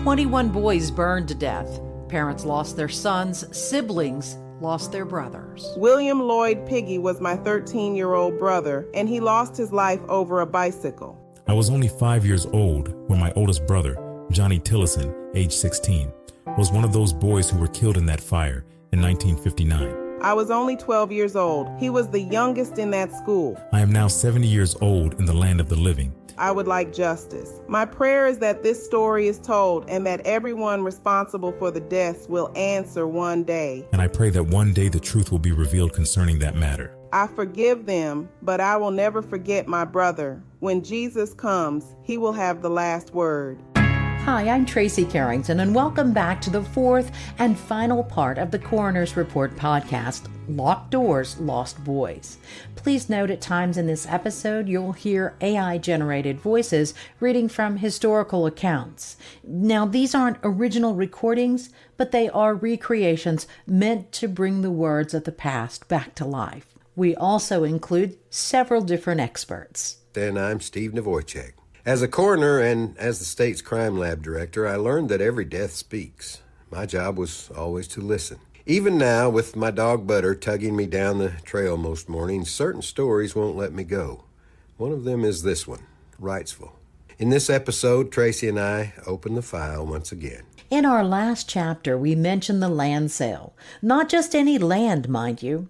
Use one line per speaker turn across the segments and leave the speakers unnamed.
21 boys burned to death. Parents lost their sons, siblings lost their brothers.
William Lloyd Piggy was my 13-year-old brother, and he lost his life over a bicycle.
I was only 5 years old when my oldest brother, Johnny Tillison, age 16, was one of those boys who were killed in that fire in 1959.
I was only 12 years old. He was the youngest in that school.
I am now 70 years old in the land of the living.
I would like justice. My prayer is that this story is told and that everyone responsible for the deaths will answer one day.
And I pray that one day the truth will be revealed concerning that matter.
I forgive them, but I will never forget my brother. When Jesus comes, he will have the last word.
Hi, I'm Tracey Carrington, and welcome back to the fourth and final part of the Coroner's Report podcast, Locked Doors, Lost Boys. Please note at times in this episode you'll hear AI-generated voices reading from historical accounts. Now, these aren't original recordings, but they are recreations meant to bring the words of the past back to life. We also include several different experts.
And I'm Steve Nawojczyk. As a coroner and as the state's crime lab director, I learned that every death speaks. My job was always to listen. Even now, with my dog Butter tugging me down the trail most mornings, certain stories won't let me go. One of them is this one, Wrightsville. In this episode, Tracey and I open the file once again.
In our last chapter, we mentioned the land sale. Not just any land, mind you.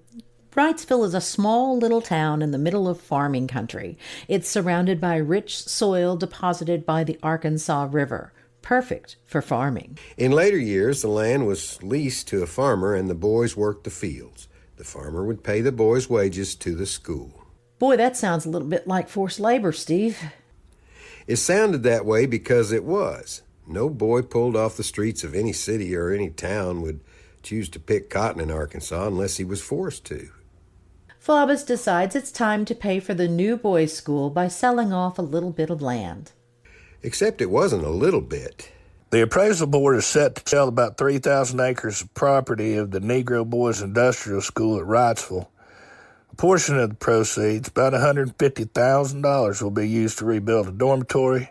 Wrightsville is a small little town in the middle of farming country. It's surrounded by rich soil deposited by the Arkansas River, perfect for farming.
In later years, the land was leased to a farmer and the boys worked the fields. The farmer would pay the boys' wages to the school.
Boy, that sounds a little bit like forced labor, Steve.
It sounded that way because it was. No boy pulled off the streets of any city or any town would choose to pick cotton in Arkansas unless he was forced to.
Faubus decides it's time to pay for the new boys' school by selling off a little bit of land.
Except it wasn't a little bit.
The appraisal board is set to sell about 3,000 acres of property of the Negro Boys Industrial School at Wrightsville. A portion of the proceeds, about $150,000, will be used to rebuild a dormitory.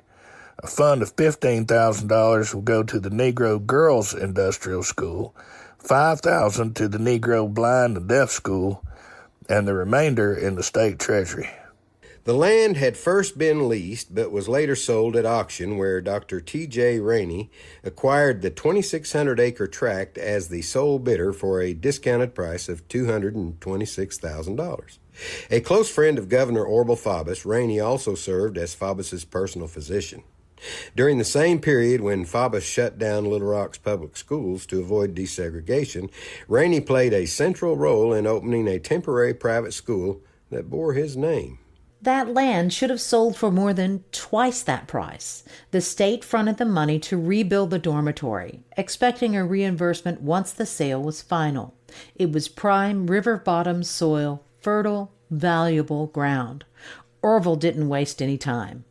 A fund of $15,000 will go to the Negro Girls Industrial School, $5,000 to the Negro Blind and Deaf School, and the remainder in the state treasury.
The land had first been leased, but was later sold at auction, where Dr. T.J. Rainey acquired the 2,600-acre tract as the sole bidder for a discounted price of $226,000. A close friend of Governor Orville Faubus, Rainey also served as Faubus's personal physician. During the same period when Faubus shut down Little Rock's public schools to avoid desegregation, Rainey played a central role in opening a temporary private school that bore his name.
That land should have sold for more than twice that price. The state fronted the money to rebuild the dormitory, expecting a reimbursement once the sale was final. It was prime river-bottom soil, fertile, valuable ground. Orville didn't waste any time.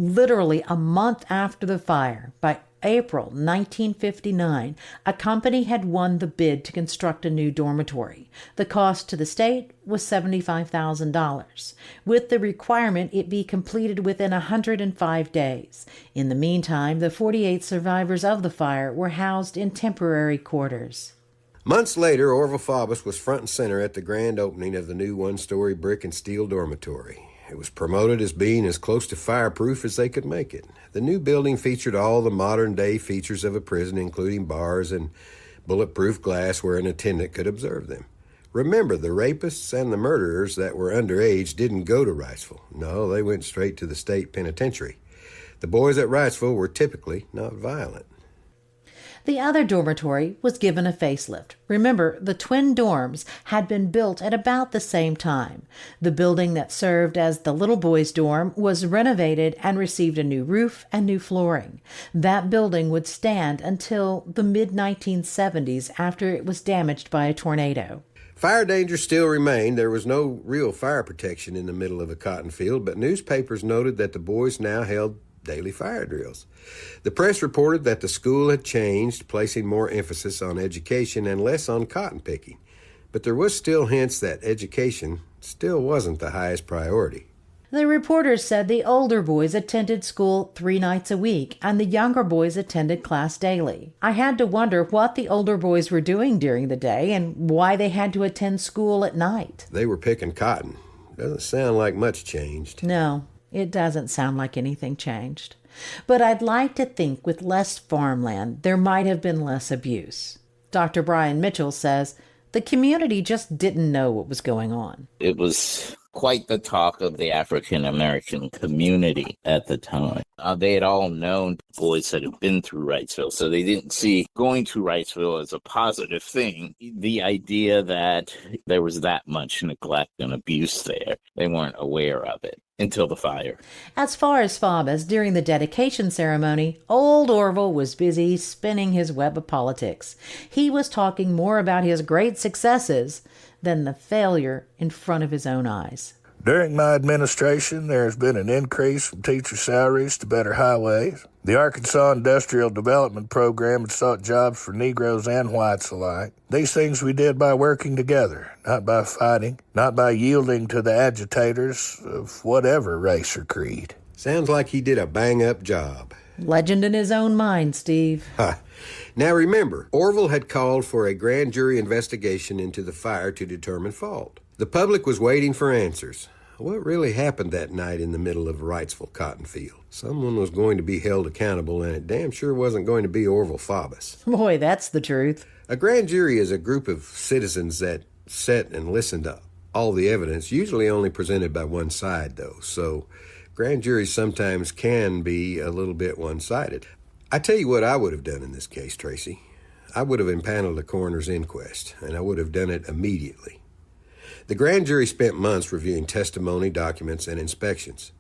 Literally a month after the fire, by April 1959, a company had won the bid to construct a new dormitory. The cost to the state was $75,000, with the requirement it be completed within 105 days. In the meantime, the 48 survivors of the fire were housed in temporary quarters.
Months later, Orville Faubus was front and center at the grand opening of the new one-story brick and steel dormitory. It was promoted as being as close to fireproof as they could make it. The new building featured all the modern-day features of a prison, including bars and bulletproof glass where an attendant could observe them. Remember, the rapists and the murderers that were underage didn't go to Wrightsville. No, they went straight to the state penitentiary. The boys at Wrightsville were typically not violent.
The other dormitory was given a facelift. Remember, the twin dorms had been built at about the same time. The building that served as the little boys' dorm was renovated and received a new roof and new flooring. That building would stand until the mid-1970s after it was damaged by a tornado.
Fire danger still remained. There was no real fire protection in the middle of a cotton field, but newspapers noted that the boys now held daily fire drills. The press reported that the school had changed, placing more emphasis on education and less on cotton picking. But there was still hints that education still wasn't the highest priority.
The reporters said the older boys attended school 3 nights a week and the younger boys attended class daily. I had to wonder what the older boys were doing during the day and why they had to attend school at night.
They were picking cotton. Doesn't sound like much changed.
No, it doesn't sound like anything changed. But I'd like to think with less farmland, there might have been less abuse. Dr. Brian Mitchell says the community just didn't know what was going on.
It was quite the talk of the African American community at the time. They had all known boys that had been through Wrightsville, so they didn't see going to Wrightsville as a positive thing. The idea that there was that much neglect and abuse there, they weren't aware of it until the fire.
As far as Faubus, during the dedication ceremony, old Orville was busy spinning his web of politics. He was talking more about his great successes than the failure in front of his own eyes.
During my administration, there has been an increase from teacher salaries to better highways. The Arkansas Industrial Development Program had sought jobs for Negroes and whites alike. These things we did by working together, not by fighting, not by yielding to the agitators of whatever race or creed.
Sounds like he did a bang-up job.
Legend in his own mind, Steve.
Ha. Now remember, Orville had called for a grand jury investigation into the fire to determine fault. The public was waiting for answers. What really happened that night in the middle of Wrightsville cotton field? Someone was going to be held accountable, and it damn sure wasn't going to be Orville Faubus.
Boy, that's the truth.
A grand jury is a group of citizens that sit and listen to all the evidence, usually only presented by one side, though, so grand juries sometimes can be a little bit one-sided. I tell you what I would have done in this case, Tracey. I would have impaneled a coroner's inquest, and I would have done it immediately. The grand jury spent months reviewing testimony, documents, and inspections.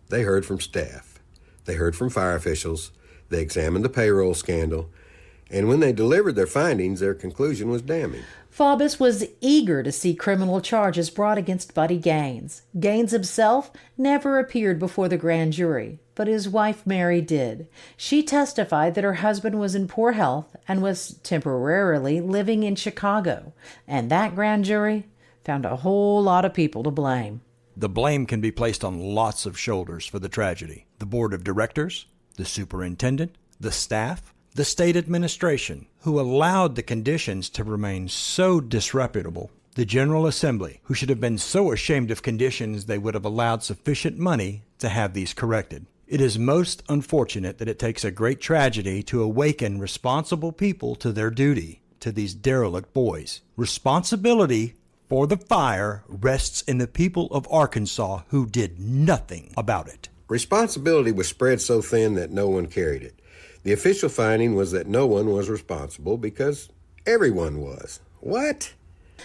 They heard from staff. They heard from fire officials. They examined the payroll scandal. And when they delivered their findings, their conclusion was damning.
Faubus was eager to see criminal charges brought against Buddy Gaines. Gaines himself never appeared before the grand jury, but his wife Mary did. She testified that her husband was in poor health and was temporarily living in Chicago. And that grand jury found a whole lot of people to blame.
The blame can be placed on lots of shoulders for the tragedy. The board of directors, the superintendent, the staff, the state administration, who allowed the conditions to remain so disreputable. The General Assembly, who should have been so ashamed of conditions they would have allowed sufficient money to have these corrected. It is most unfortunate that it takes a great tragedy to awaken responsible people to their duty to these derelict boys. Responsibility for the fire rests in the people of Arkansas who did nothing about it.
Responsibility was spread so thin that no one carried it. The official finding was that no one was responsible because everyone was. What?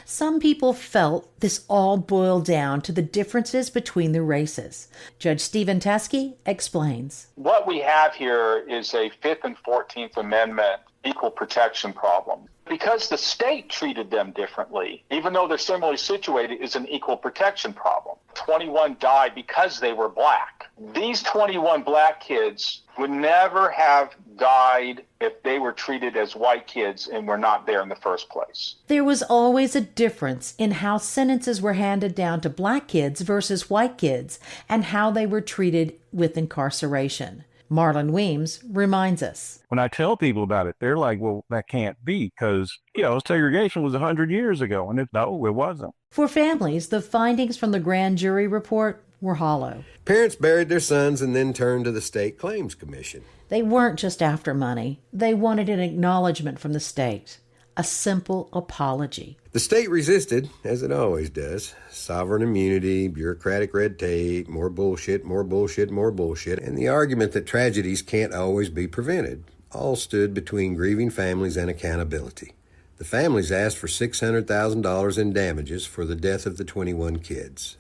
Some people felt this all boiled down to the differences between the races. Judge Stephen Teske explains.
What we have here is a 5th and 14th Amendment equal protection problem. Because the state treated them differently, even though they're similarly situated, is an equal protection problem. 21 died because they were black. These 21 black kids would never have died if they were treated as white kids and were not there in the first place.
There was always a difference in how sentences were handed down to black kids versus white kids and how they were treated with incarceration. Marlon Weems reminds us.
When I tell people about it, they're like, well, that can't be because, segregation was 100 years ago. And no, it wasn't.
For families, the findings from the grand jury report were hollow.
Parents buried their sons and then turned to the State Claims Commission.
They weren't just after money. They wanted an acknowledgement from the state. A simple apology.
The state resisted, as it always does. Sovereign immunity, bureaucratic red tape, more bullshit, more bullshit, more bullshit, and the argument that tragedies can't always be prevented all stood between grieving families and accountability. The families asked for $600,000 in damages for the death of the 21 kids.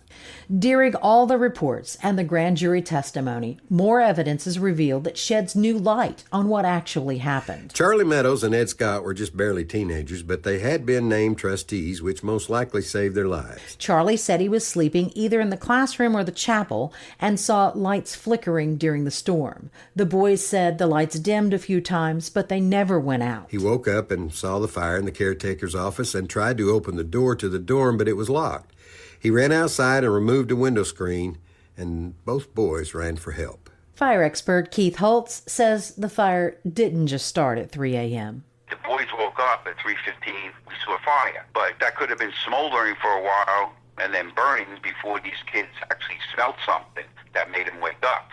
During all the reports and the grand jury testimony, more evidence is revealed that sheds new light on what actually happened.
Charlie Meadows and Ed Scott were just barely teenagers, but they had been named trustees, which most likely saved their lives.
Charlie said he was sleeping either in the classroom or the chapel and saw lights flickering during the storm. The boys said the lights dimmed a few times, but they never went out.
He woke up and saw the fire in the caretaker's office and tried to open the door to the dorm, but it was locked. He ran outside and removed a window screen, and both boys ran for help.
Fire expert Keith Hulse says the fire didn't just start at 3 a.m.
The boys woke up at 3:15. We saw a fire, but that could have been smoldering for a while and then burning before these kids actually smelled something that made them wake up.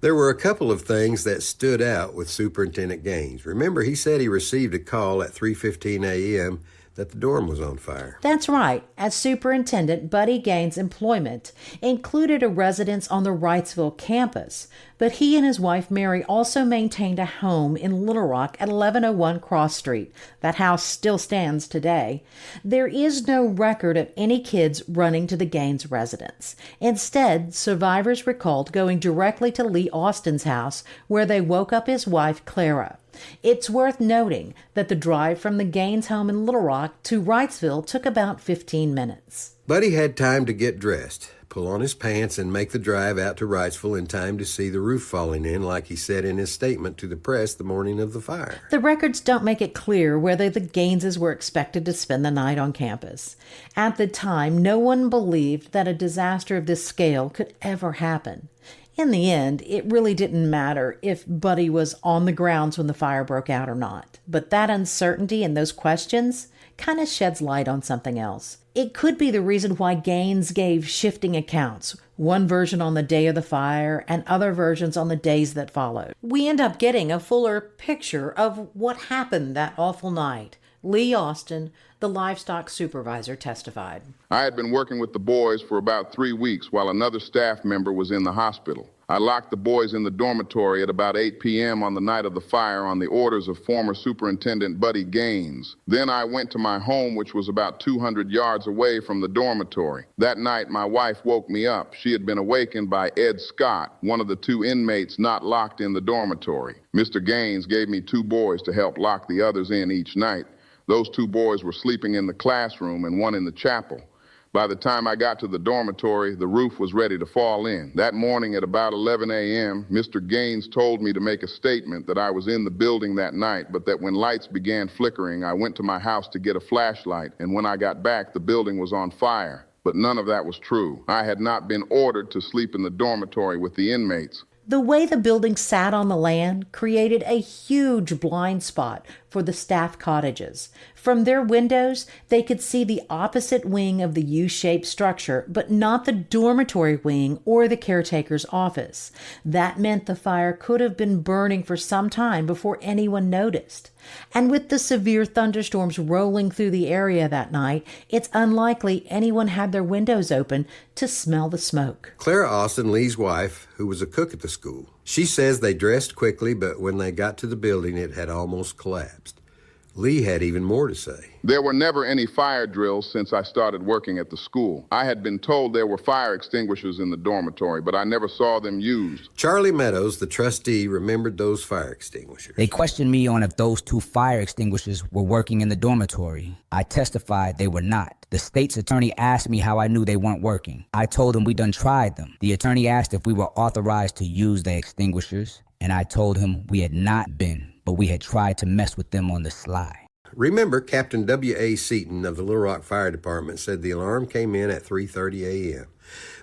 There were a couple of things that stood out with Superintendent Gaines. Remember, he said he received a call at 3:15 a.m. that the dorm was on fire.
That's right. As superintendent, Buddy Gaines' employment included a residence on the Wrightsville campus, but he and his wife Mary also maintained a home in Little Rock at 1101 Cross Street. That house still stands today. There is no record of any kids running to the Gaines residence. Instead, survivors recalled going directly to Lee Austin's house, where they woke up his wife, Clara. It's worth noting that the drive from the Gaines home in Little Rock to Wrightsville took about 15 minutes.
Buddy had time to get dressed, pull on his pants, and make the drive out to Wrightsville in time to see the roof falling in, like he said in his statement to the press the morning of the fire.
The records don't make it clear whether the Gaineses were expected to spend the night on campus. At the time, no one believed that a disaster of this scale could ever happen. In the end, it really didn't matter if Buddy was on the grounds when the fire broke out or not. But that uncertainty and those questions kind of sheds light on something else. It could be the reason why Gaines gave shifting accounts, one version on the day of the fire and other versions on the days that followed. We end up getting a fuller picture of what happened that awful night. Lee Austin, the livestock supervisor, testified.
I had been working with the boys for about 3 weeks while another staff member was in the hospital. I locked the boys in the dormitory at about 8 p.m. on the night of the fire on the orders of former Superintendent Buddy Gaines. Then I went to my home, which was about 200 yards away from the dormitory. That night, my wife woke me up. She had been awakened by Ed Scott, one of the 2 inmates not locked in the dormitory. Mr. Gaines gave me 2 boys to help lock the others in each night. Those 2 boys were sleeping in the classroom and one in the chapel. By the time I got to the dormitory, the roof was ready to fall in. That morning at about 11 a.m., Mr. Gaines told me to make a statement that I was in the building that night, but that when lights began flickering, I went to my house to get a flashlight, and when I got back, the building was on fire. But none of that was true. I had not been ordered to sleep in the dormitory with the inmates.
The way the building sat on the land created a huge blind spot for the staff cottages. From their windows, they could see the opposite wing of the U-shaped structure, but not the dormitory wing or the caretaker's office. That meant the fire could have been burning for some time before anyone noticed. And with the severe thunderstorms rolling through the area that night, it's unlikely anyone had their windows open to smell the smoke.
Clara Austin, Lee's wife, who was a cook at the school, she says they dressed quickly, but when they got to the building, it had almost collapsed. Lee had even more to say.
There were never any fire drills since I started working at the school. I had been told there were fire extinguishers in the dormitory, but I never saw them used.
Charlie Meadows, the trustee, remembered those fire extinguishers.
They questioned me on if those 2 fire extinguishers were working in the dormitory. I testified they were not. The state's attorney asked me how I knew they weren't working. I told him we done tried them. The attorney asked if we were authorized to use the extinguishers, and I told him we had not been, but we had tried to mess with them on the sly.
Remember, Captain W.A. Seaton of the Little Rock Fire Department said the alarm came in at 3:30 a.m.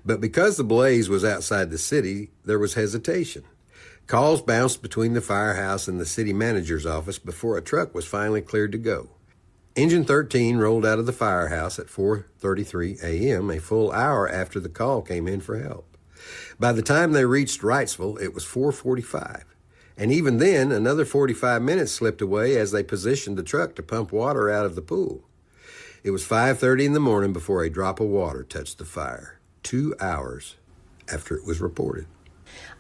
But because the blaze was outside the city, there was hesitation. Calls bounced between the firehouse and the city manager's office before a truck was finally cleared to go. Engine 13 rolled out of the firehouse at 4:33 a.m., a full hour after the call came in for help. By the time they reached Wrightsville, it was 4:45. And even then, another 45 minutes slipped away as they positioned the truck to pump water out of the pool. It was 5:30 in the morning before a drop of water touched the fire, 2 hours after it was reported.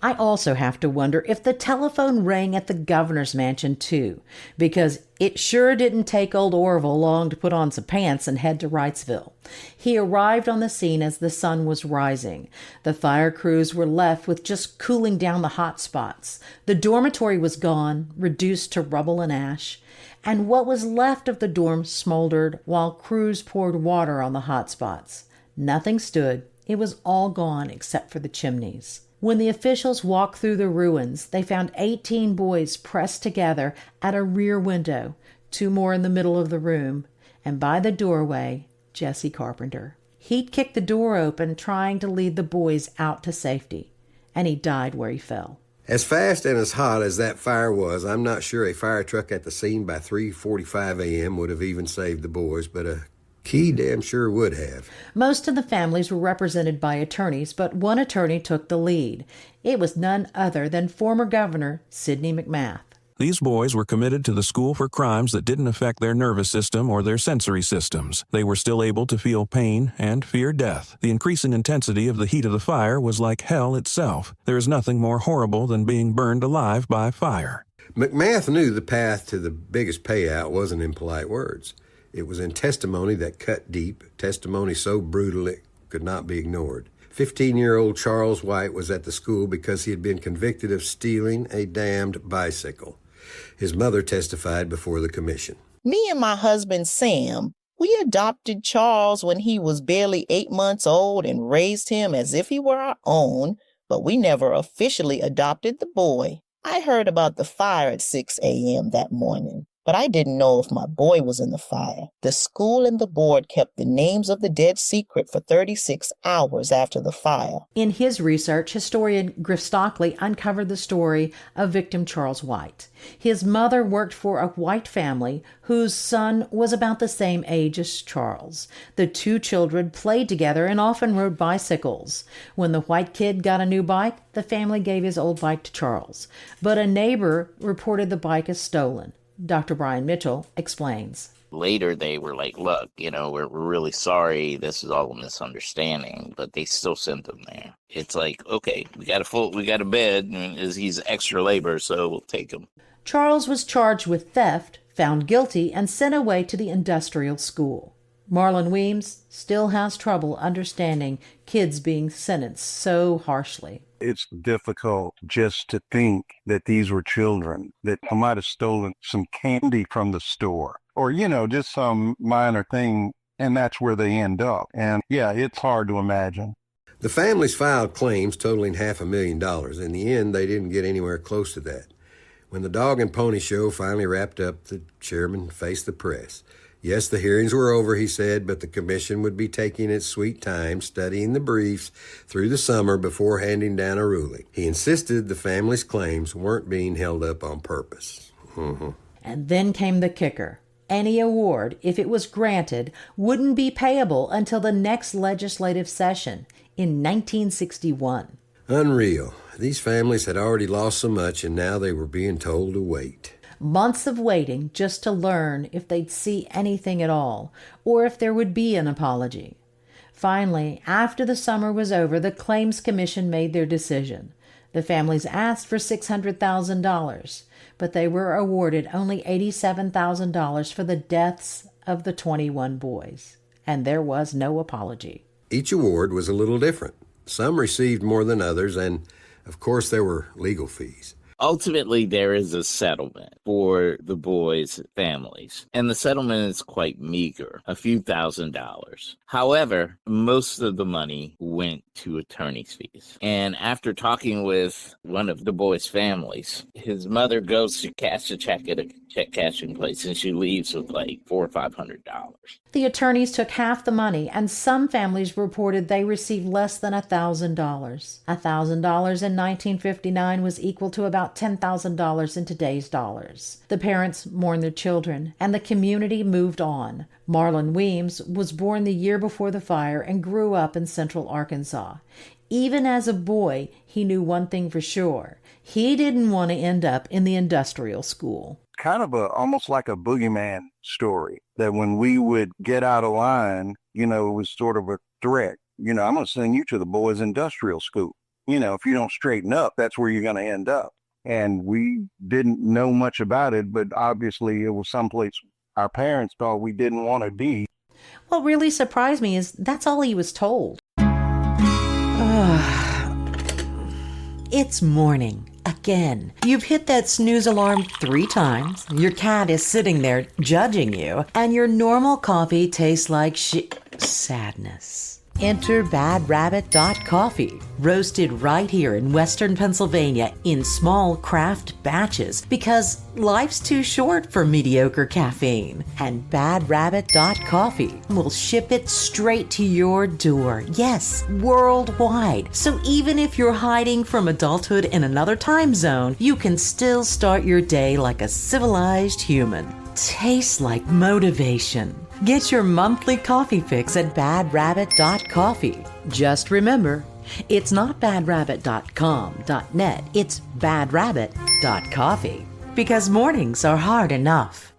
I also have to wonder if the telephone rang at the governor's mansion too, because it sure didn't take old Orville long to put on some pants and head to Wrightsville. He arrived on the scene as the sun was rising. The fire crews were left with just cooling down the hot spots. The dormitory was gone, reduced to rubble and ash, and what was left of the dorm smoldered while crews poured water on the hot spots. Nothing stood. It was all gone except for the chimneys. When the officials walked through the ruins, they found 18 boys pressed together at a rear window, 2 more in the middle of the room, and by the doorway, Jesse Carpenter. He'd kicked the door open trying to lead the boys out to safety, and he died where he fell.
As fast and as hot as that fire was, I'm not sure a fire truck at the scene by 3:45 a.m. would have even saved the boys, but a key damn sure would have.
Most of the families were represented by attorneys, but one attorney took the lead. It was none other than former Governor Sidney McMath.
These boys were committed to the school for crimes that didn't affect their nervous system or their sensory systems. They were still able to feel pain and fear death. The increasing intensity of the heat of the fire was like hell itself. There is nothing more horrible than being burned alive by fire.
McMath knew the path to the biggest payout wasn't in polite words. It was in testimony that cut deep, testimony so brutal it could not be ignored. 15-year-old Charles White was at the school because he had been convicted of stealing a damned bicycle. His mother testified before the commission.
Me and my husband, Sam, we adopted Charles when he was barely 8 months old and raised him as if he were our own, but we never officially adopted the boy. I heard about the fire at 6 a.m. that morning, but I didn't know if my boy was in the fire. The school and the board kept the names of the dead secret for 36 hours after the fire.
In his research, historian Griff Stockley uncovered the story of victim Charles White. His mother worked for a white family whose son was about the same age as Charles. The two children played together and often rode bicycles. When the white kid got a new bike, the family gave his old bike to Charles. But a neighbor reported the bike as stolen. Dr. Brian Mitchell explains.
Later, they were like, look, we're really sorry. This is all a misunderstanding, but they still sent them there. It's like, okay, we got a bed, and he's extra labor, so we'll take him.
Charles was charged with theft, found guilty, and sent away to the industrial school. Marlon Weems still has trouble understanding kids being sentenced so harshly.
It's difficult just to think that these were children that might have stolen some candy from the store or, just some minor thing, and that's where they end up. And yeah, it's hard to imagine.
The families filed claims totaling $500,000. In the end, they didn't get anywhere close to that. When the dog and pony show finally wrapped up, the chairman faced the press. Yes, the hearings were over, he said, but the commission would be taking its sweet time studying the briefs through the summer before handing down a ruling. He insisted the family's claims weren't being held up on purpose.
And then came the kicker. Any award, if it was granted, wouldn't be payable until the next legislative session in 1961.
Unreal. These families had already lost so much, and now they were being told to wait.
Months of waiting just to learn if they'd see anything at all, or if there would be an apology. Finally, after the summer was over, the Claims Commission made their decision. The families asked for $600,000, but they were awarded only $87,000 for the deaths of the 21 boys, and there was no apology.
Each award was a little different. Some received more than others, and of course there were legal fees.
Ultimately, there is a settlement for the boys' families, and the settlement is quite meager, a few $1,000s. However, most of the money went to attorney's fees. And after talking with one of the boys' families, his mother goes to cash a check at a check cashing place, and she leaves with like $400 or $500.
The attorneys took half the money, and some families reported they received less than $1,000. $1,000 in 1959 was equal to about $10,000 in today's dollars. The parents mourned their children, and the community moved on. Marlon Weems was born the year before the fire and grew up in central Arkansas. Even as a boy, he knew one thing for sure. He didn't want to end up in the industrial school.
Kind of almost like a boogeyman story, that when we would get out of line, it was sort of a threat. I'm going to send you to the boys' industrial school. If you don't straighten up, that's where you're going to end up. And we didn't know much about it, but obviously it was someplace our parents thought we didn't want to be.
What really surprised me is that's all he was told. It's morning. Again. You've hit that snooze alarm 3 times, your cat is sitting there judging you, and your normal coffee tastes like sadness. Enter BadRabbit.coffee, roasted right here in Western Pennsylvania in small craft batches because life's too short for mediocre caffeine. And BadRabbit.coffee will ship it straight to your door. Yes, worldwide. So even if you're hiding from adulthood in another time zone, you can still start your day like a civilized human. Tastes like motivation. Get your monthly coffee fix at BadRabbit.coffee. Just remember, it's not BadRabbit.com.net, it's BadRabbit.coffee. Because mornings are hard enough.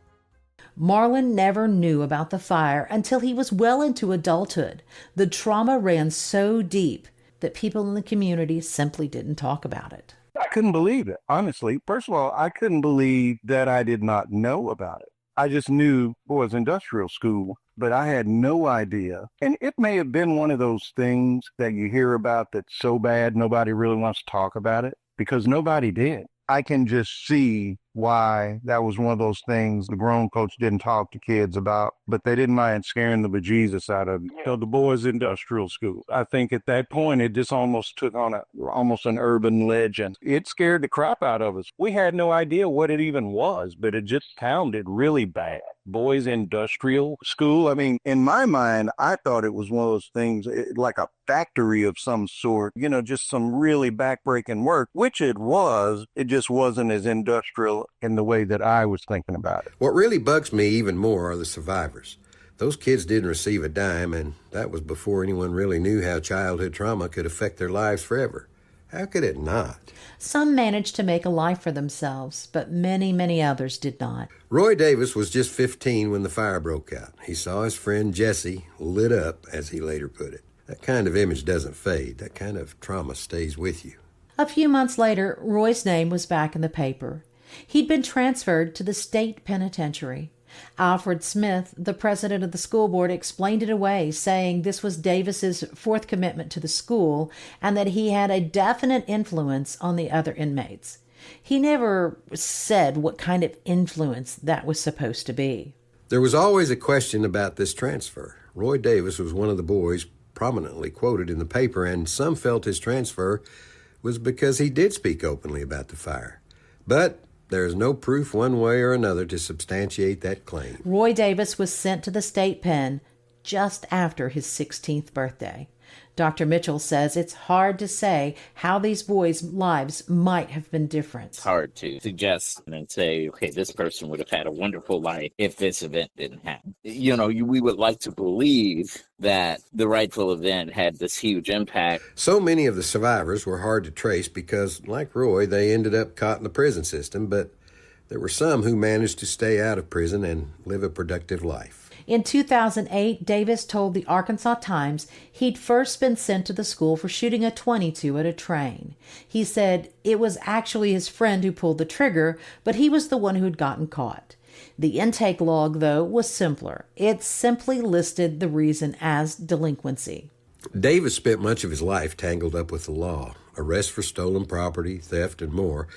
Marlon never knew about the fire until he was well into adulthood. The trauma ran so deep that people in the community simply didn't talk about it.
I couldn't believe it, honestly. First of all, I couldn't believe that I did not know about it. I just knew boys industrial school, but I had no idea. And it may have been one of those things that you hear about that's so bad nobody really wants to talk about it, because nobody did. I can just see why that was one of those things the grown folks didn't talk to kids about, but they didn't mind scaring the bejesus out of them. So the boys' industrial school, I think at that point, it just almost took on almost an urban legend. It scared the crap out of us. We had no idea what it even was, but it just sounded really bad. Boys' industrial school. I mean, in my mind, I thought it was one of those things like a factory of some sort, just some really backbreaking work, which it was. It just wasn't as industrial in the way that I was thinking about it.
What really bugs me even more are the survivors. Those kids didn't receive a dime, and that was before anyone really knew how childhood trauma could affect their lives forever. How could it not?
Some managed to make a life for themselves, but many, many others did not.
Roy Davis was just 15 when the fire broke out. He saw his friend Jesse lit up, as he later put it. That kind of image doesn't fade. That kind of trauma stays with you.
A few months later, Roy's name was back in the paper. He'd been transferred to the state penitentiary. Alfred Smith, the president of the school board, explained it away, saying this was Davis's fourth commitment to the school and that he had a definite influence on the other inmates. He never said what kind of influence that was supposed to be.
There was always a question about this transfer. Roy Davis was one of the boys prominently quoted in the paper, and some felt his transfer was because he did speak openly about the fire. But there is no proof one way or another to substantiate that claim.
Roy Davis was sent to the state pen just after his 16th birthday. Dr. Mitchell says it's hard to say how these boys' lives might have been different.
It's hard to suggest and say, okay, this person would have had a wonderful life if this event didn't happen. We would like to believe that the Wrightsville event had this huge impact.
So many of the survivors were hard to trace because, like Roy, they ended up caught in the prison system, but there were some who managed to stay out of prison and live a productive life.
In 2008, Davis told the Arkansas Times he'd first been sent to the school for shooting a .22 at a train. He said it was actually his friend who pulled the trigger, but he was the one who'd gotten caught. The intake log, though, was simpler. It simply listed the reason as delinquency.
Davis spent much of his life tangled up with the law, arrests for stolen property, theft, and more.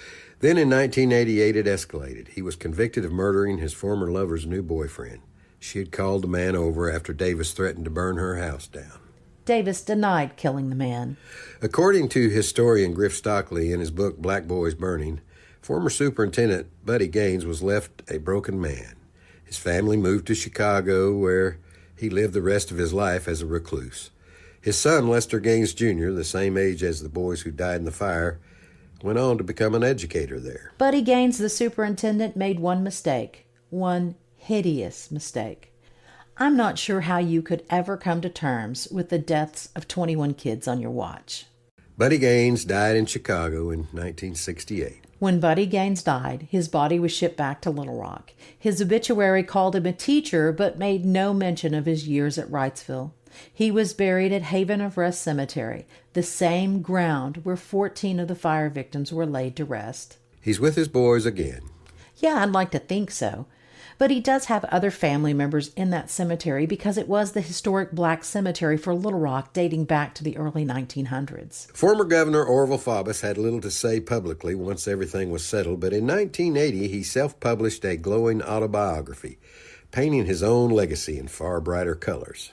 Then in 1988, it escalated. He was convicted of murdering his former lover's new boyfriend. She had called the man over after Davis threatened to burn her house down.
Davis denied killing the man.
According to historian Griff Stockley in his book Black Boys Burning, former Superintendent Buddy Gaines was left a broken man. His family moved to Chicago, where he lived the rest of his life as a recluse. His son, Lester Gaines Jr., the same age as the boys who died in the fire, went on to become an educator there.
Buddy Gaines, the superintendent, made one mistake. One hideous mistake. I'm not sure how you could ever come to terms with the deaths of 21 kids on your watch.
Buddy Gaines died in Chicago in 1968.
When Buddy Gaines died, his body was shipped back to Little Rock. His obituary called him a teacher, but made no mention of his years at Wrightsville. He was buried at Haven of Rest Cemetery, the same ground where 14 of the fire victims were laid to rest.
He's with his boys again.
Yeah, I'd like to think so. But he does have other family members in that cemetery because it was the historic black cemetery for Little Rock dating back to the early 1900s.
Former Governor Orville Faubus had little to say publicly once everything was settled, but in 1980 he self-published a glowing autobiography, painting his own legacy in far brighter colors.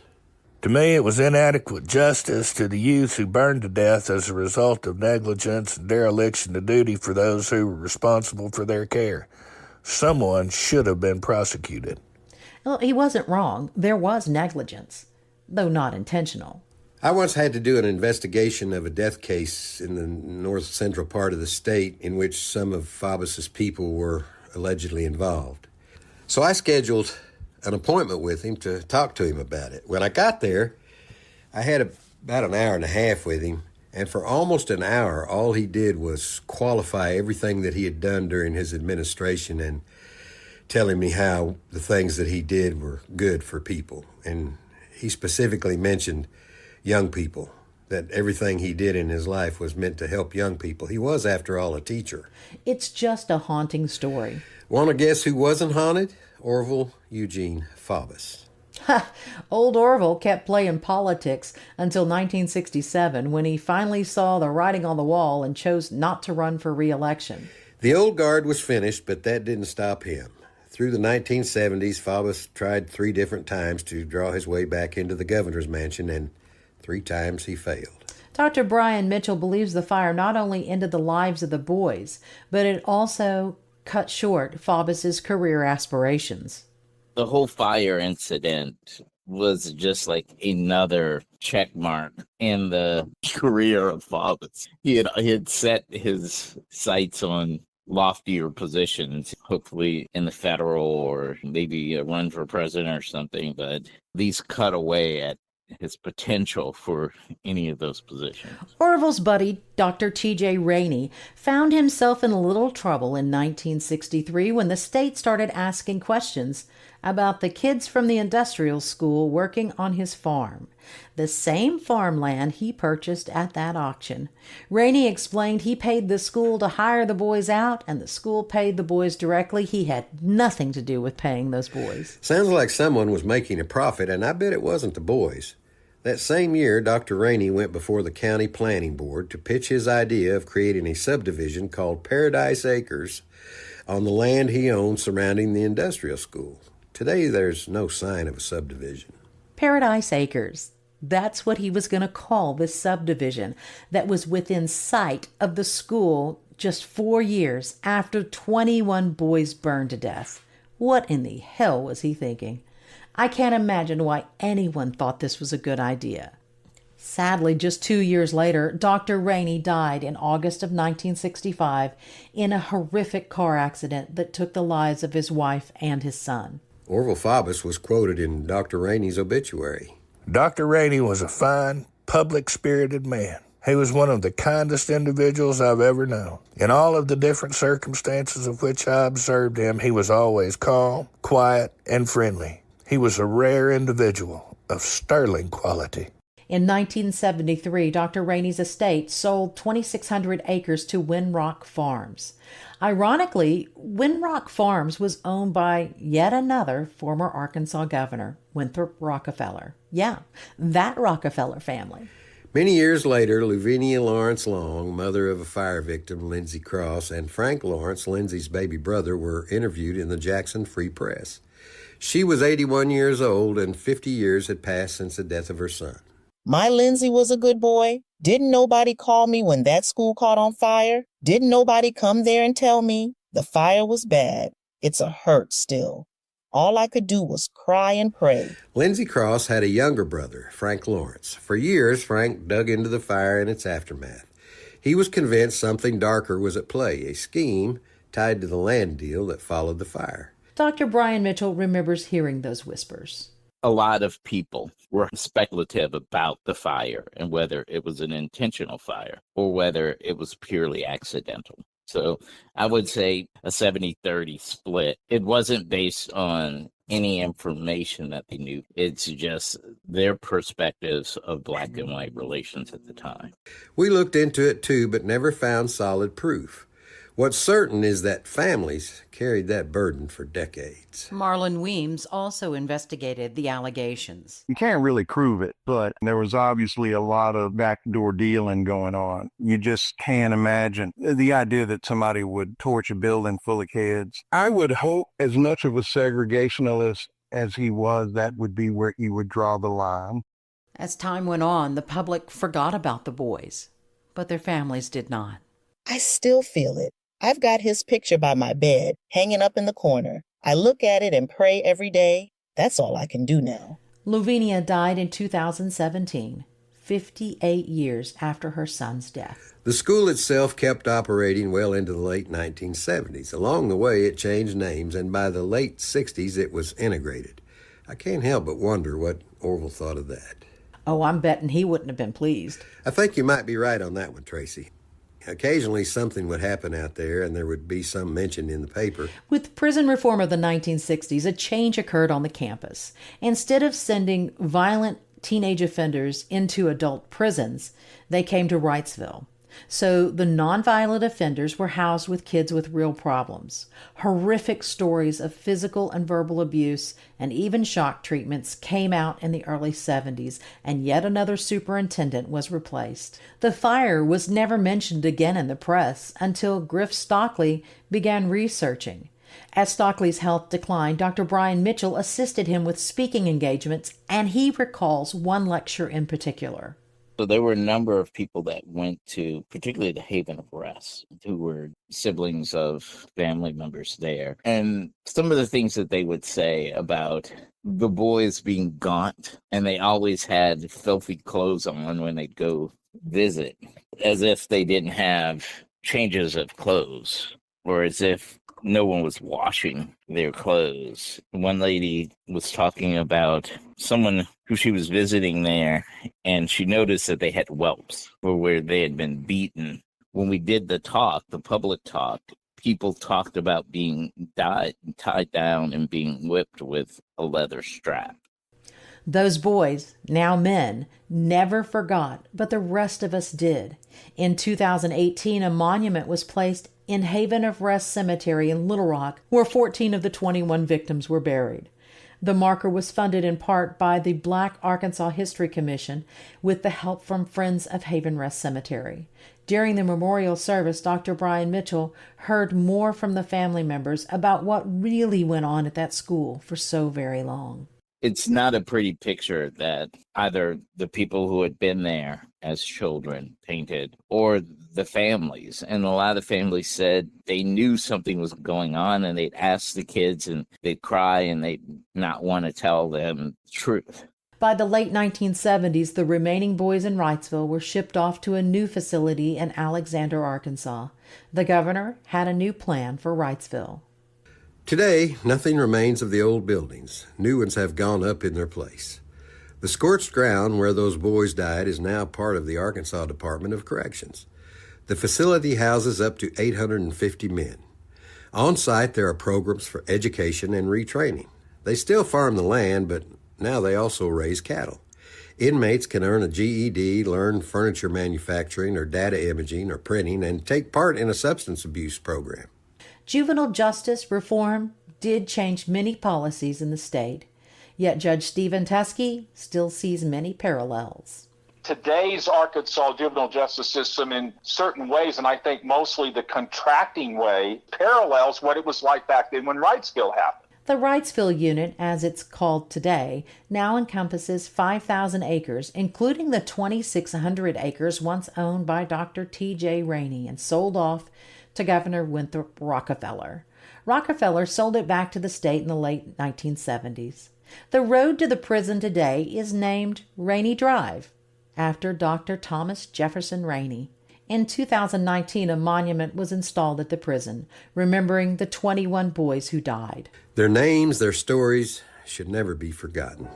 To me, it was inadequate justice to the youth who burned to death as a result of negligence and dereliction of duty for those who were responsible for their care. Someone should have been prosecuted.
Well, he wasn't wrong. There was negligence, though not intentional.
I once had to do an investigation of a death case in the north central part of the state in which some of Faubus's people were allegedly involved. So I scheduled an appointment with him to talk to him about it. When I got there, I had about an hour and a half with him, and for almost an hour, all he did was qualify everything that he had done during his administration and telling me how the things that he did were good for people. And he specifically mentioned young people, that everything he did in his life was meant to help young people. He was, after all, a teacher.
It's just a haunting story.
Want to guess who wasn't haunted? Orville Eugene Faubus.
Old Orville kept playing politics until 1967, when he finally saw the writing on the wall and chose not to run for re-election.
The old guard was finished, but that didn't stop him. Through the 1970s, Faubus tried 3 different times to draw his way back into the governor's mansion, and 3 times he failed.
Dr. Brian Mitchell believes the fire not only ended the lives of the boys, but it also cut short Faubus's career aspirations.
The whole fire incident was just like another check mark in the career of Faubus. He had set his sights on loftier positions, hopefully in the federal or maybe a run for president or something, but these cut away at his potential for any of those positions.
Orville's buddy, Dr. T.J. Rainey, found himself in a little trouble in 1963 when the state started asking questions about the kids from the industrial school working on his farm, the same farmland he purchased at that auction. Rainey explained he paid the school to hire the boys out, and the school paid the boys directly. He had nothing to do with paying those boys.
Sounds like someone was making a profit, and I bet it wasn't the boys. That same year, Dr. Rainey went before the county planning board to pitch his idea of creating a subdivision called Paradise Acres on the land he owned surrounding the industrial school. Today, there's no sign of a subdivision.
Paradise Acres. That's what he was going to call this subdivision that was within sight of the school just 4 years after 21 boys burned to death. What in the hell was he thinking? I can't imagine why anyone thought this was a good idea. Sadly, just 2 years later, Dr. Rainey died in August of 1965 in a horrific car accident that took the lives of his wife and his son.
Orville Faubus was quoted in Dr. Rainey's obituary.
Dr. Rainey was a fine, public-spirited man. He was one of the kindest individuals I've ever known. In all of the different circumstances of which I observed him, he was always calm, quiet, and friendly. He was a rare individual of sterling quality.
In 1973, Dr. Rainey's estate sold 2,600 acres to Winrock Farms. Ironically, Winrock Farms was owned by yet another former Arkansas governor, Winthrop Rockefeller. Yeah, that Rockefeller family.
Many years later, Lavinia Lawrence Long, mother of a fire victim, Lindsay Cross, and Frank Lawrence, Lindsay's baby brother, were interviewed in the Jackson Free Press. She was 81 years old, and 50 years had passed since the death of her son.
My Lindsay was a good boy. Didn't nobody call me when that school caught on fire? Didn't nobody come there and tell me? The fire was bad. It's a hurt still. All I could do was cry and pray.
Lindsay Cross had a younger brother, Frank Lawrence. For years, Frank dug into the fire and its aftermath. He was convinced something darker was at play, a scheme tied to the land deal that followed the fire.
Dr. Brian Mitchell remembers hearing those whispers.
A lot of people were speculative about the fire and whether it was an intentional fire or whether it was purely accidental. So I would say a 70-30 split. It wasn't based on any information that they knew. It's just their perspectives of black and white relations at the time.
We looked into it too, but never found solid proof. What's certain is that families carried that burden for decades.
Marlon Weems also investigated the allegations.
You can't really prove it, but there was obviously a lot of backdoor dealing going on. You just can't imagine the idea that somebody would torch a building full of kids. I would hope, as much of a segregationalist as he was, that would be where he would draw the line.
As time went on, the public forgot about the boys, but their families did not.
I still feel it. I've got his picture by my bed, hanging up in the corner. I look at it and pray every day. That's all I can do now.
Lavinia died in 2017, 58 years after her son's death.
The school itself kept operating well into the late 1970s. Along the way, it changed names, and by the late 60s, it was integrated. I can't help but wonder what Orville thought of that.
Oh, I'm betting he wouldn't have been pleased.
I think you might be right on that one, Tracey. Occasionally something would happen out there and there would be some mention in the paper.
With prison reform of the 1960s, a change occurred on the campus. Instead of sending violent teenage offenders into adult prisons, they came to Wrightsville. So the nonviolent offenders were housed with kids with real problems. Horrific stories of physical and verbal abuse and even shock treatments came out in the early 70s, and yet another superintendent was replaced. The fire was never mentioned again in the press until Griff Stockley began researching. As Stockley's health declined, Dr. Brian Mitchell assisted him with speaking engagements, and he recalls one lecture in particular.
So there were a number of people that went to, particularly the Haven of Rest, who were siblings of family members there. And some of the things that they would say about the boys being gaunt, and they always had filthy clothes on when they'd go visit, as if they didn't have changes of clothes, or as if no one was washing their clothes. One lady was talking about someone who she was visiting there, and she noticed that they had whelps or where they had been beaten. When we did the talk, the public talk, people talked about being tied down and being whipped with a leather strap.
Those boys, now men, never forgot, but the rest of us did. In 2018, a monument was placed in Haven of Rest Cemetery in Little Rock, where 14 of the 21 victims were buried. The marker was funded in part by the Black Arkansas History Commission with the help from Friends of Haven Rest Cemetery. During the memorial service, Dr. Brian Mitchell heard more from the family members about what really went on at that school for so very long.
It's not a pretty picture that either the people who had been there as children painted or the families. And a lot of families said they knew something was going on, and they'd ask the kids and they'd cry and they'd not want to tell them the truth.
By the late 1970s, the remaining boys in Wrightsville were shipped off to a new facility in Alexander, Arkansas. The governor had a new plan for Wrightsville.
Today, nothing remains of the old buildings. New ones have gone up in their place. The scorched ground where those boys died is now part of the Arkansas Department of Corrections. The facility houses up to 850 men. On site, there are programs for education and retraining. They still farm the land, but now they also raise cattle. Inmates can earn a GED, learn furniture manufacturing or data imaging or printing, and take part in a substance abuse program.
Juvenile justice reform did change many policies in the state, yet Judge Stephen Teske still sees many parallels.
Today's Arkansas juvenile justice system in certain ways, and I think mostly the contracting way, parallels what it was like back then when Wrightsville happened.
The Wrightsville unit, as it's called today, now encompasses 5,000 acres, including the 2,600 acres once owned by Dr. T.J. Rainey and sold off to Governor Winthrop Rockefeller. Rockefeller sold it back to the state in the late 1970s. The road to the prison today is named Rainey Drive, after Dr. Thomas Jefferson Rainey. In 2019, a monument was installed at the prison, remembering the 21 boys who died.
Their names, their stories should never be forgotten.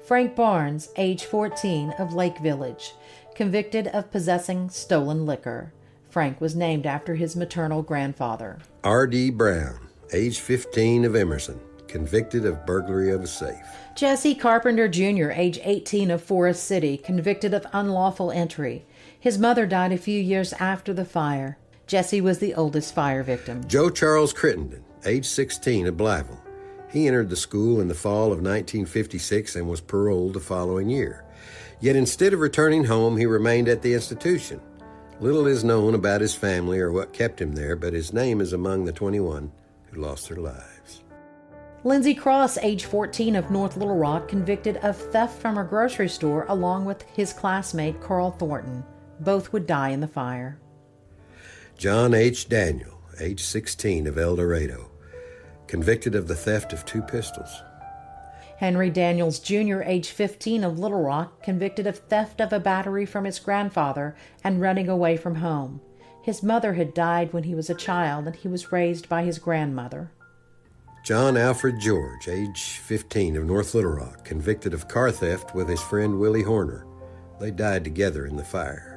Frank Barnes, age 14, of Lake Village, convicted of possessing stolen liquor. Frank was named after his maternal grandfather. R.D.
Brown, age 15, of Emerson, convicted of burglary of a safe.
Jesse Carpenter Jr., age 18, of Forest City, convicted of unlawful entry. His mother died a few years after the fire. Jesse was the oldest fire victim.
Joe Charles Crittenden, age 16, of Blytheville. He entered the school in the fall of 1956 and was paroled the following year. Yet instead of returning home, he remained at the institution. Little is known about his family or what kept him there, but his name is among the 21 who lost their lives.
Lindsay Cross, age 14, of North Little Rock, convicted of theft from a grocery store along with his classmate Carl Thornton. Both would die in the fire.
John H. Daniel, age 16, of El Dorado, convicted of the theft of 2 pistols.
Henry Daniels Jr., age 15, of Little Rock, convicted of theft of a battery from his grandfather and running away from home. His mother had died when he was a child, and he was raised by his grandmother.
John Alfred George, age 15, of North Little Rock, convicted of car theft with his friend Willie Horner. They died together in the fire.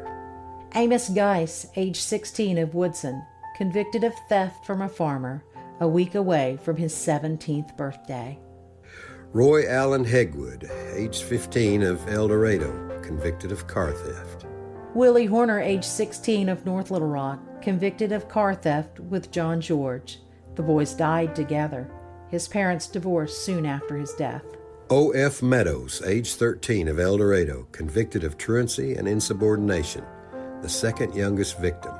Amos Geis, age 16, of Woodson, convicted of theft from a farmer, a week away from his 17th birthday.
Roy Allen Hegwood, age 15, of El Dorado, convicted of car theft.
Willie Horner, age 16, of North Little Rock, convicted of car theft with John George. The boys died together. His parents divorced soon after his death.
O.F. Meadows, age 13, of El Dorado, convicted of truancy and insubordination, the second youngest victim.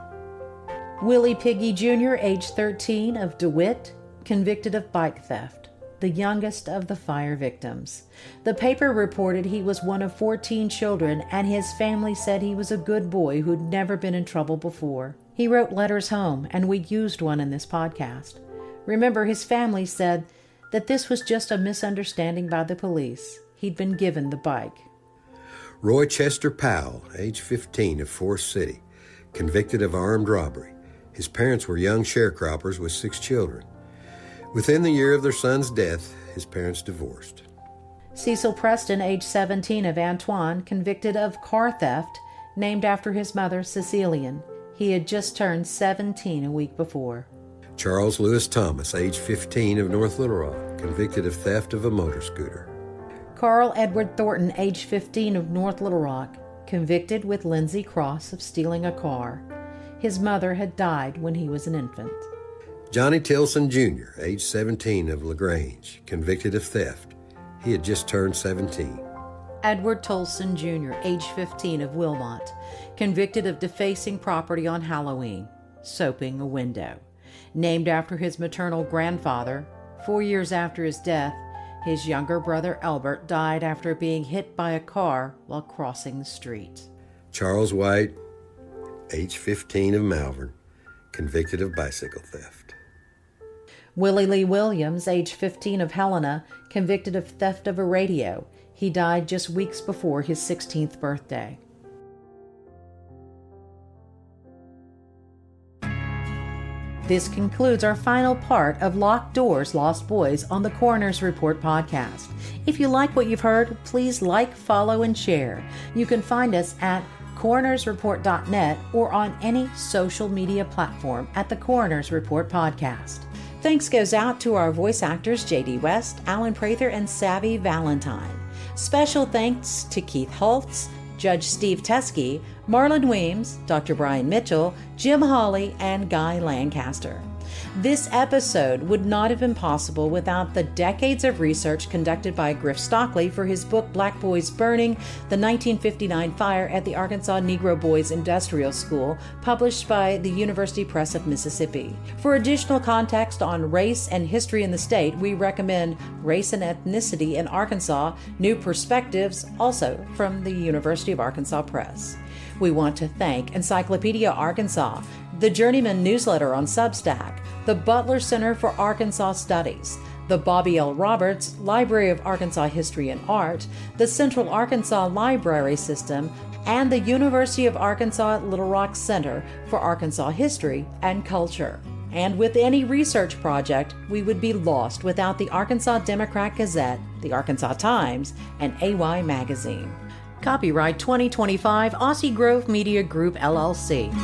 Willie Piggy Jr., age 13, of DeWitt, convicted of bike theft, the youngest of the fire victims. The paper reported he was one of 14 children, and his family said he was a good boy who'd never been in trouble before. He wrote letters home, and we used one in this podcast. Remember, his family said that this was just a misunderstanding by the police. He'd been given the bike.
Roy Chester Powell, age 15, of Forest City, convicted of armed robbery. His parents were young sharecroppers with 6 children. Within the year of their son's death, his parents divorced.
Cecil Preston, age 17, of Antoine, convicted of car theft, named after his mother, Cecilian. He had just turned 17 a week before.
Charles Lewis Thomas, age 15, of North Little Rock, convicted of theft of a motor scooter.
Carl Edward Thornton, age 15, of North Little Rock, convicted with Lindsay Cross of stealing a car. His mother had died when he was an infant.
Johnny Tilson Jr., age 17, of LaGrange, convicted of theft. He had just turned 17.
Edward Tolson Jr., age 15, of Wilmot, convicted of defacing property on Halloween, soaping a window. Named after his maternal grandfather, 4 years after his death, his younger brother Albert died after being hit by a car while crossing the street.
Charles White, age 15, of Malvern, convicted of bicycle theft.
Willie Lee Williams, age 15, of Helena, convicted of theft of a radio. He died just weeks before his 16th birthday. This concludes our final part of Locked Doors, Lost Boys on the Coroner's Report podcast. If you like what you've heard, please like, follow, and share. You can find us at coronersreport.net or on any social media platform at the Coroner's Report podcast. Thanks goes out to our voice actors J.D. West, Alan Prather, and Savvy Valentine. Special thanks to Keith Hulse, Judge Steve Teske, Marlon Weems, Dr. Brian Mitchell, Jim Hawley, and Guy Lancaster. This episode would not have been possible without the decades of research conducted by Griff Stockley for his book Black Boys Burning, the 1959 fire at the Arkansas Negro Boys Industrial School, published by the University Press of Mississippi. For additional context on race and history in the state, we recommend Race and Ethnicity in Arkansas, New Perspectives, also from the University of Arkansas Press. We want to thank Encyclopedia Arkansas, the Journeyman newsletter on Substack, the Butler Center for Arkansas Studies, the Bobby L. Roberts Library of Arkansas History and Art, the Central Arkansas Library System, and the University of Arkansas at Little Rock Center for Arkansas History and Culture. And with any research project, we would be lost without the Arkansas Democrat Gazette, the Arkansas Times, and AY Magazine. Copyright 2025 Aussie Grove Media Group, LLC.